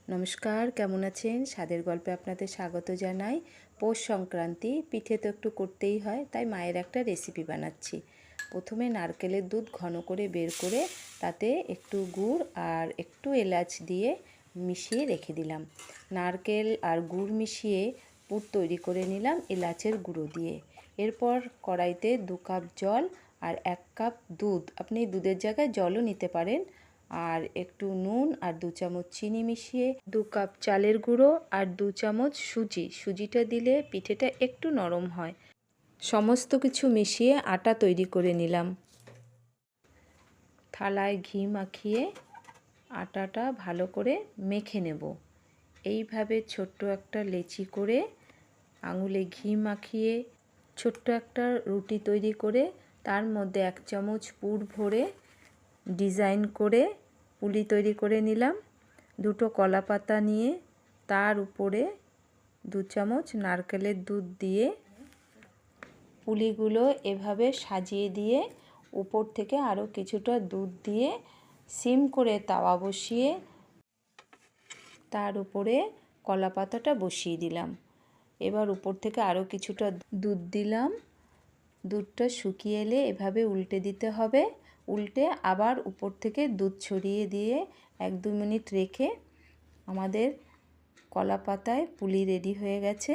নমস্কার, কেমন আছেন? স্বাদের গল্পে আপনাদের স্বাগত জানাই। পৌষ সংক্রান্তি, পিঠে তো একটু করতেই হয়, তাই মায়ের একটা রেসিপি বানাচ্ছি। প্রথমে নারকেলের দুধ ঘন করে বের করে তাতে একটু গুড় আর একটু এলাচ দিয়ে মিশিয়ে রেখে দিলাম। নারকেল আর গুড় মিশিয়ে পুর তৈরি করে নিলাম এলাচের গুঁড়ো দিয়ে। এরপর কড়াইতে 2 কাপ জল আর 1 কাপ দুধ, আপনি দুধের জায়গায় জলও নিতে পারেন, আর একটু নুন আর 2 চামচ চিনি মিশিয়ে 2 কাপ চালের গুঁড়ো আর 2 চামচ সুজিটা দিলে পিঠেটা একটু নরম হয়। সমস্ত কিছু মিশিয়ে আটা তৈরি করে নিলাম। থালায় ঘি মাখিয়ে আটাটা ভালো করে মেখে নেব। এইভাবে ছোট্ট একটা লেচি করে আঙুলে ঘি মাখিয়ে ছোট্ট একটা রুটি তৈরি করে তার মধ্যে 1 চামচ পুর ভরে ডিজাইন করে পুলি তৈরি করে নিলাম। 2টো কলা পাতা নিয়ে তার উপরে 2 চামচ নারকেলের দুধ দিয়ে পুলিগুলো এভাবে সাজিয়ে দিয়ে উপর থেকে আরও কিছুটা দুধ দিয়ে সিম করে তাওয়া বসিয়ে তার উপরে কলা পাতাটা বসিয়ে দিলাম। এবার উপর থেকে আরও কিছুটা দুধ দিলাম। দুধটা শুকিয়ে এলে এভাবে উল্টে দিতে হবে। উল্টে আবার উপর থেকে দুধ ছড়িয়ে দিয়ে 1-2 মিনিট রেখে আমাদের কলা পাতায় পুলি রেডি হয়ে গেছে।